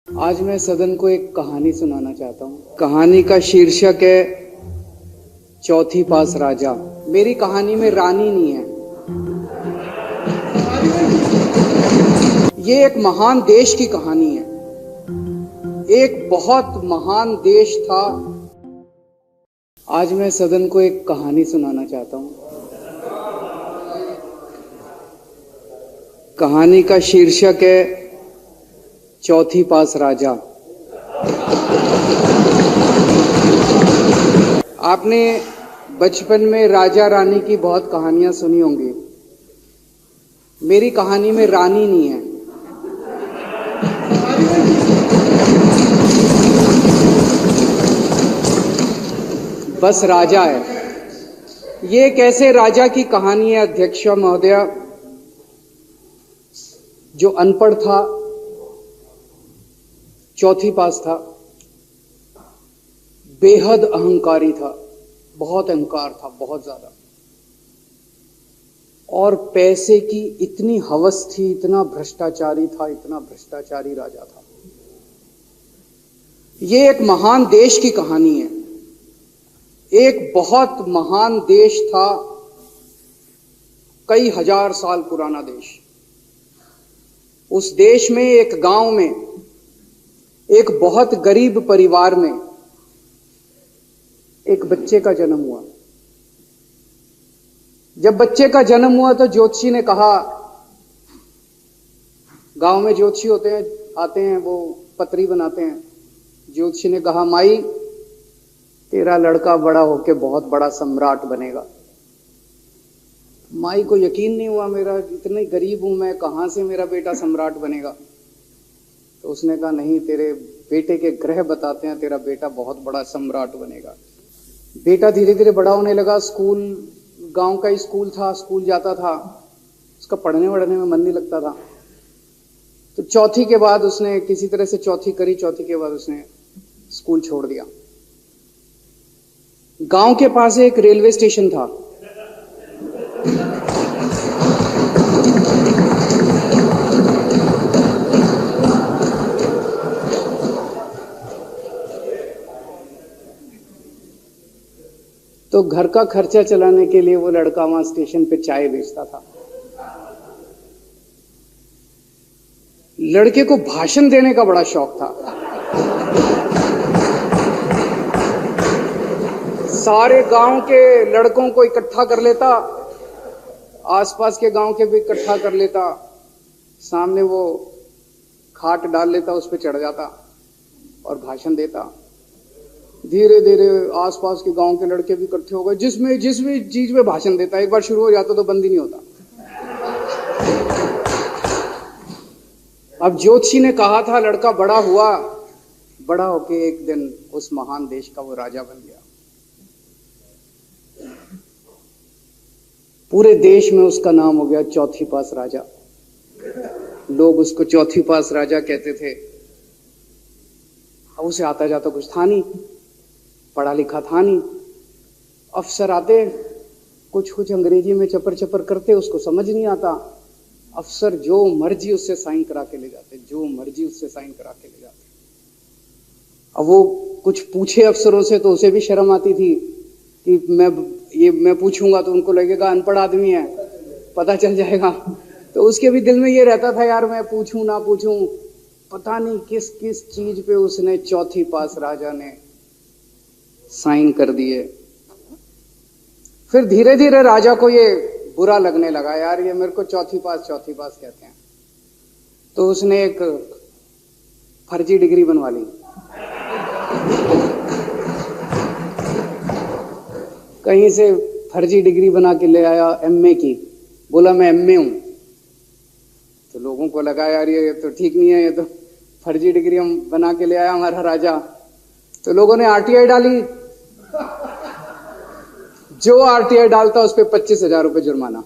आज मैं सदन को एक कहानी सुनाना चाहता हूँ। कहानी का शीर्षक है चौथी पास राजा। मेरी कहानी में रानी नहीं है। ये एक महान देश की कहानी है। एक बहुत महान देश था। आज मैं सदन को एक कहानी सुनाना चाहता हूँ। कहानी का शीर्षक है चौथी पास राजा। आपने बचपन में राजा रानी की बहुत कहानियां सुनी होंगी। मेरी कहानी में रानी नहीं है। बस राजा है। ये कैसे राजा की कहानी है अध्यक्ष महोदया, जो अनपढ़ था, चौथी पास था, बेहद अहंकारी था, बहुत अहंकार था, बहुत ज्यादा, और पैसे की इतनी हवस थी, इतना भ्रष्टाचारी था, इतना भ्रष्टाचारी राजा था। ये एक महान देश की कहानी है। एक बहुत महान देश था, कई हजार साल पुराना देश। उस देश में एक गांव में एक बहुत गरीब परिवार में एक बच्चे का जन्म हुआ। जब बच्चे का जन्म हुआ तो ज्योतिषी ने कहा, गांव में ज्योतिषी होते हैं, आते हैं, वो पत्री बनाते हैं। ज्योतिषी ने कहा, माई तेरा लड़का बड़ा होके बहुत बड़ा सम्राट बनेगा। माई को यकीन नहीं हुआ, मेरा इतने गरीब हूं मैं, कहां से मेरा बेटा सम्राट बनेगा। तो उसने कहा, नहीं, तेरे बेटे के ग्रह बताते हैं तेरा बेटा बहुत बड़ा सम्राट बनेगा। बेटा धीरे धीरे बड़ा होने लगा। स्कूल, गांव का ही स्कूल था, स्कूल जाता था। उसका पढ़ने वढ़ने में मन नहीं लगता था। तो चौथी के बाद उसने किसी तरह से चौथी करी। चौथी के बाद उसने स्कूल छोड़ दिया। गांव के पास एक रेलवे स्टेशन था। तो घर का खर्चा चलाने के लिए वो लड़का वहां स्टेशन पे चाय बेचता था। लड़के को भाषण देने का बड़ा शौक था। सारे गांव के लड़कों को इकट्ठा कर लेता, आसपास के गांव के भी इकट्ठा कर लेता। सामने वो खाट डाल लेता, उस पर चढ़ जाता और भाषण देता। धीरे धीरे आसपास के गांव के लड़के भी इकट्ठे हो गए। जिस भी चीज में भाषण देता, एक बार शुरू हो जाता तो बंद ही नहीं होता। अब ज्योतिषी ने कहा था, लड़का बड़ा हुआ, बड़ा होके एक दिन उस महान देश का वो राजा बन गया। पूरे देश में उसका नाम हो गया चौथी पास राजा। लोग उसको चौथी पास राजा कहते थे। अब उसे आता जाता कुछ था नहीं, पढ़ा लिखा था नहीं। अफसर आते, कुछ कुछ अंग्रेजी में चपर चपर करते, उसको समझ नहीं आता। अफसर जो मर्जी उससे साइन करा के ले जाते, जो मर्जी उससे साइन करा के ले जाते। अब वो कुछ पूछे अफसरों से तो उसे भी शर्म आती थी कि मैं पूछूंगा तो उनको लगेगा अनपढ़ आदमी है, पता चल जाएगा। तो उसके भी दिल में ये रहता था, यार मैं पूछूं ना पूछूं। पता नहीं किस किस चीज पे उसने चौथी पास राजा ने साइन कर दिए। फिर धीरे धीरे राजा को ये बुरा लगने लगा, यार ये मेरे को चौथी पास कहते हैं। तो उसने एक फर्जी डिग्री बनवा ली। कहीं से फर्जी डिग्री बना के ले आया, एमए की। बोला मैं एमए हूं। तो लोगों को लगा, यार ये तो ठीक नहीं है, ये तो फर्जी डिग्री हम बना के ले आया हमारा राजा। तो लोगों ने आरटीआई डाली। जो आरटीआई डालता उस पर 25,000 रुपए जुर्माना।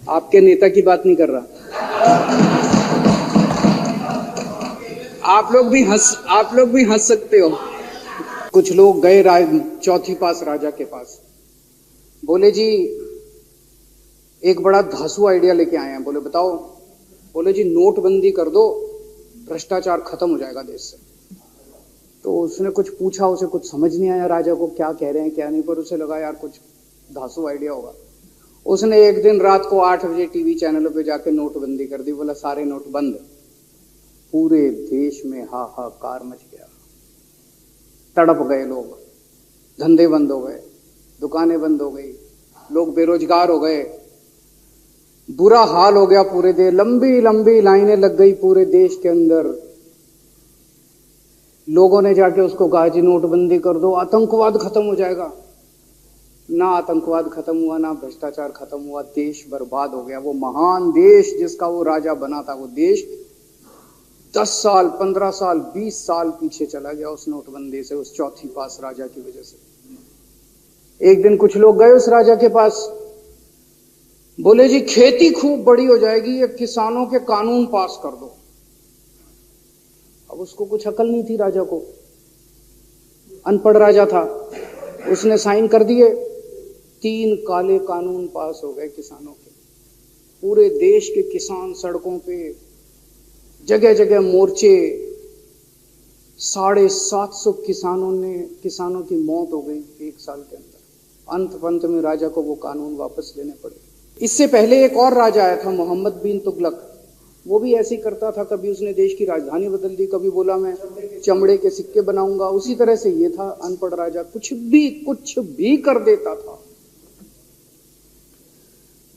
आपके नेता की बात नहीं कर रहा। आप लोग भी हंस सकते हो। कुछ लोग गए चौथी पास राजा के पास। बोले जी एक बड़ा धांसू आइडिया लेके आए हैं। बोले बताओ। बोले जी नोटबंदी कर दो, भ्रष्टाचार खत्म हो जाएगा देश से। तो उसने कुछ पूछा, उसे कुछ समझ नहीं आया राजा को क्या कह रहे हैं क्या नहीं, पर उसे लगा यार कुछ धांसू आइडिया होगा। उसने एक दिन रात को 8 बजे टीवी चैनलों पे जाके नोटबंदी कर दी। बोला सारे नोट बंद। पूरे देश में हाहाकार मच गया, तड़प गए लोग, धंधे बंद हो गए, दुकानें बंद हो गई, लोग बेरोजगार हो गए, बुरा हाल हो गया पूरे देश। लंबी लंबी लाइनें लग गई पूरे देश के अंदर। लोगों ने जाके उसको कहा जी नोटबंदी कर दो, आतंकवाद खत्म हो जाएगा। ना आतंकवाद खत्म हुआ, ना भ्रष्टाचार खत्म हुआ, देश बर्बाद हो गया। वो महान देश जिसका वो राजा बना था, वो देश 10 साल 15 साल 20 साल पीछे चला गया उस नोटबंदी से, उस चौथी पास राजा की वजह से। एक दिन कुछ लोग गए उस राजा के पास, बोले जी खेती खूब बड़ी हो जाएगी, ये किसानों के कानून पास कर दो। अब उसको कुछ अकल नहीं थी राजा को, अनपढ़ राजा था। उसने साइन कर दिए, 3 काले कानून पास हो गए किसानों के। पूरे देश के किसान सड़कों पे, जगह जगह मोर्चे, 750 किसानों की मौत हो गई 1 साल के अंदर। अंत में राजा को वो कानून वापस लेने पड़े। इससे पहले एक और राजा आया था, मोहम्मद बिन तुगलक। वो भी ऐसे ही करता था, कभी उसने देश की राजधानी बदल दी, कभी बोला मैं चमड़े के सिक्के बनाऊंगा। उसी तरह से ये था अनपढ़ राजा, कुछ भी कर देता था।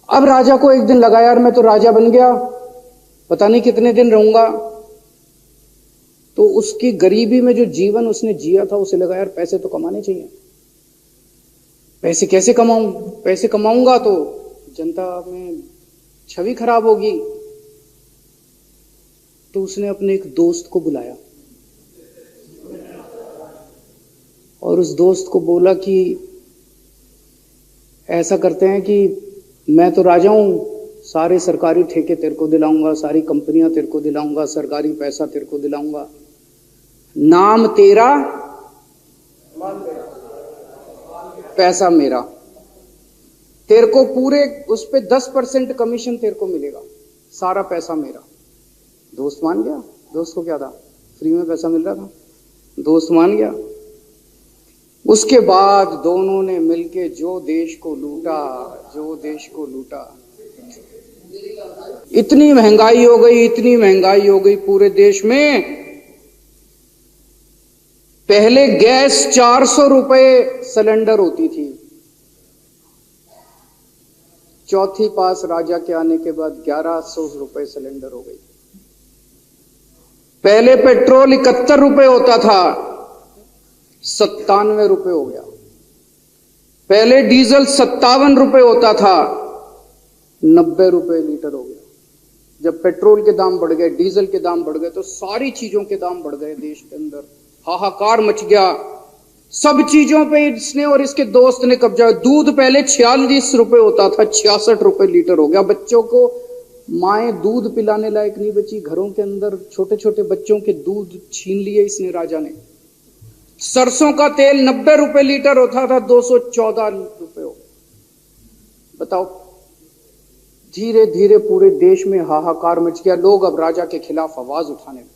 अब राजा को एक दिन लगा यार मैं तो राजा बन गया, पता नहीं कितने दिन रहूंगा। तो उसकी गरीबी में जो जीवन उसने जिया था, उसे लगा यार पैसे तो कमाने चाहिए। पैसे कैसे कमाऊं? पैसे कमाऊंगा तो जनता में छवि खराब होगी। तो उसने अपने एक दोस्त को बुलाया और उस दोस्त को बोला कि ऐसा करते हैं कि मैं तो राजा हूं, सारे सरकारी ठेके तेरे को दिलाऊंगा, सारी कंपनियां तेरे को दिलाऊंगा, सरकारी पैसा तेरे को दिलाऊंगा, नाम तेरा पैसा मेरा। तेरे को पूरे उस पे 10% कमीशन तेरे को मिलेगा, सारा पैसा मेरा। दोस्त मान गया। दोस्त को क्या था, फ्री में पैसा मिल रहा था, दोस्त मान गया। उसके बाद दोनों ने मिलके जो देश को लूटा। इतनी महंगाई हो गई पूरे देश में। पहले गैस 400 रुपए सिलेंडर होती थी, चौथी पास राजा के आने के बाद 1100 रुपए सिलेंडर हो गई। पहले पेट्रोल 71 रुपए होता था, 97 रुपए हो गया। पहले डीजल 57 रुपए होता था, 90 रुपए लीटर हो गया। जब पेट्रोल के दाम बढ़ गए, डीजल के दाम बढ़ गए, तो सारी चीजों के दाम बढ़ गए देश के अंदर। हाहाकार मच गया, सब चीजों पे इसने और इसके दोस्त ने कब्जा। दूध पहले 46 रुपए होता था, 66 रुपए लीटर हो गया। बच्चों को माएं दूध पिलाने लायक नहीं बची, घरों के अंदर छोटे छोटे बच्चों के दूध छीन लिए इसने राजा ने। सरसों का तेल 90 रुपए लीटर होता था, 214 रुपए हो। बताओ, धीरे धीरे पूरे देश में हाहाकार मच गया। लोग अब राजा के खिलाफ आवाज उठाने लगे,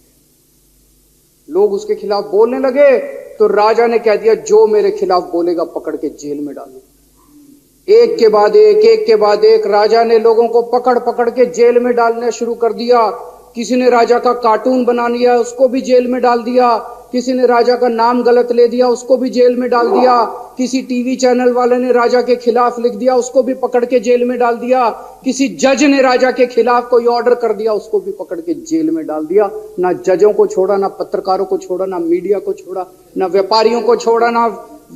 लोग उसके खिलाफ बोलने लगे। तो राजा ने कह दिया जो मेरे खिलाफ बोलेगा पकड़ के जेल में डालो। एक के बाद एक राजा ने लोगों को पकड़ पकड़ के जेल में डालना शुरू कर दिया। किसी ने राजा का कार्टून बना लिया, उसको भी जेल में डाल दिया। किसी ने राजा का नाम गलत ले दिया, उसको भी जेल में डाल दिया। किसी टीवी चैनल वाले ने राजा के खिलाफ लिख दिया, उसको भी पकड़ के जेल में डाल दिया। किसी जज ने राजा के खिलाफ कोई ऑर्डर कर दिया, उसको भी पकड़ के जेल में डाल दिया। ना जजों को छोड़ा, ना पत्रकारों को छोड़ा, ना मीडिया को छोड़ा, ना व्यापारियों को छोड़ा, ना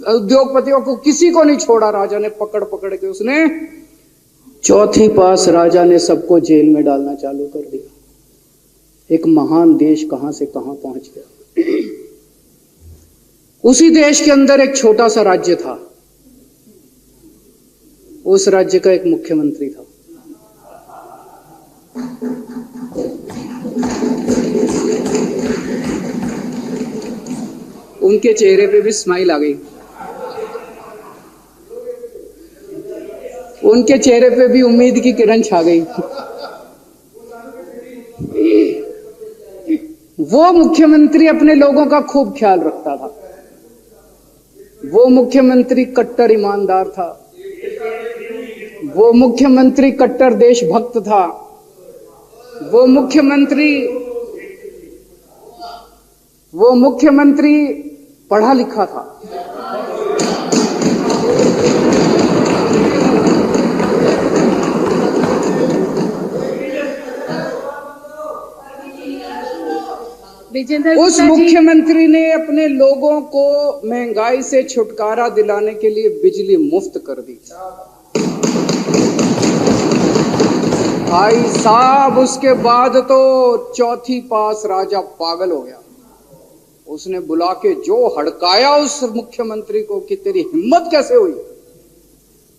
उद्योगपतियों को, किसी को नहीं छोड़ा। राजा ने पकड़ पकड़ के उसने चौथी पास राजा ने सबको जेल में डालना चालू कर दिया। एक महान देश कहां से कहां पहुंच गया। उसी देश के अंदर एक छोटा सा राज्य था, उस राज्य का एक मुख्यमंत्री था। उनके चेहरे पे भी स्माइल आ गई। उनके चेहरे पे भी उम्मीद की किरण छा गई। वो मुख्यमंत्री अपने लोगों का खूब ख्याल रखता था। वो मुख्यमंत्री कट्टर ईमानदार था। वो मुख्यमंत्री कट्टर देशभक्त था। वो मुख्यमंत्री पढ़ा लिखा था। उस मुख्यमंत्री ने अपने लोगों को महंगाई से छुटकारा दिलाने के लिए बिजली मुफ्त कर दी। भाई साहब, उसके बाद तो चौथी पास राजा पागल हो गया। उसने बुला के जो हड़काया उस मुख्यमंत्री को कि तेरी हिम्मत कैसे हुई।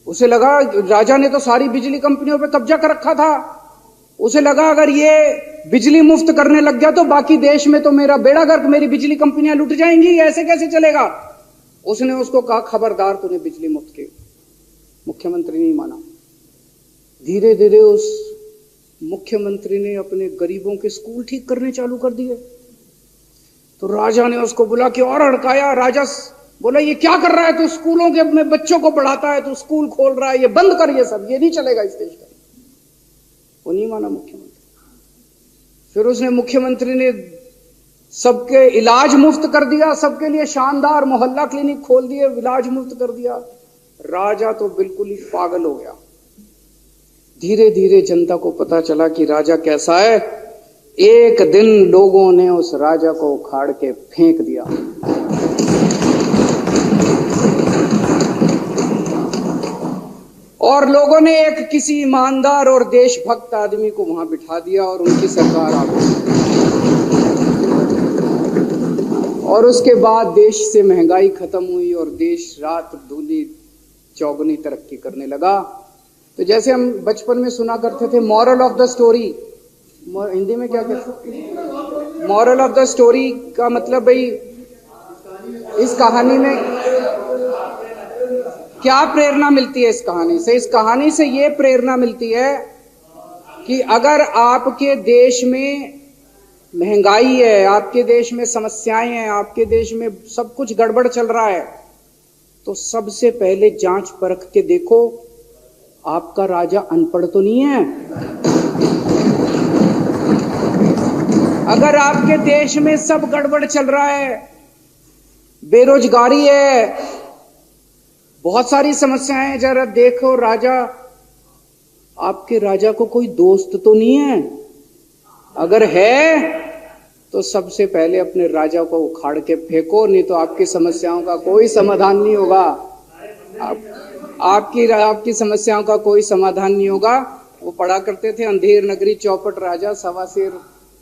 उसे लगा राजा ने तो सारी बिजली कंपनियों पे कब्जा कर रखा था। उसे लगा अगर ये बिजली मुफ्त करने लग गया तो बाकी देश में तो मेरा बेड़ा गर्क, मेरी बिजली कंपनियां लुट जाएंगी, ऐसे कैसे चलेगा। उसने उसको कहा खबरदार, तूने बिजली मुफ्त की। मुख्यमंत्री नहीं माना। धीरे धीरे उस मुख्यमंत्री ने अपने गरीबों के स्कूल ठीक करने चालू कर दिए। तो राजा ने उसको बुला के और हड़काया। राजा बोला ये क्या कर रहा है तू, स्कूलों के में बच्चों को पढ़ाता है, तू स्कूल खोल रहा है, ये बंद कर, ये सब ये नहीं चलेगा इस देश का। वो नहीं माना मुख्यमंत्री। फिर उसने मुख्यमंत्री ने सबके इलाज मुफ्त कर दिया, सबके लिए शानदार मोहल्ला क्लिनिक खोल दिए, इलाज मुफ्त कर दिया। राजा तो बिल्कुल ही पागल हो गया। धीरे धीरे जनता को पता चला कि राजा कैसा है। एक दिन लोगों ने उस राजा को उखाड़ के फेंक दिया। और लोगों ने एक किसी ईमानदार और देशभक्त आदमी को वहां बिठा दिया और उनकी सरकार आ गई। और उसके बाद देश से महंगाई खत्म हुई और देश रात दूनी चौगुनी तरक्की करने लगा। तो जैसे हम बचपन में सुना करते थे moral of the story, Hindi में क्या कहते हैं, मॉरल ऑफ द स्टोरी का मतलब भाई इस कहानी में क्या प्रेरणा मिलती है। इस कहानी से, इस कहानी से ये प्रेरणा मिलती है कि अगर आपके देश में महंगाई है, आपके देश में समस्याएं हैं, आपके देश में सब कुछ गड़बड़ चल रहा है, तो सबसे पहले जांच परख के देखो आपका राजा अनपढ़ तो नहीं है। अगर आपके देश में सब गड़बड़ चल रहा है, बेरोजगारी है, बहुत सारी समस्याएं हैं, जरा देखो राजा, आपके राजा को कोई दोस्त तो नहीं है। अगर है तो सबसे पहले अपने राजा को उखाड़ के फेंको, नहीं तो आपकी समस्याओं का कोई समाधान नहीं होगा। आपकी समस्याओं का कोई समाधान नहीं होगा। वो पढ़ा करते थे अंधेर नगरी चौपट राजा, सवा सिर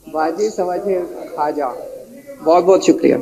बाजी सवा सिर खाजा। बहुत बहुत शुक्रिया।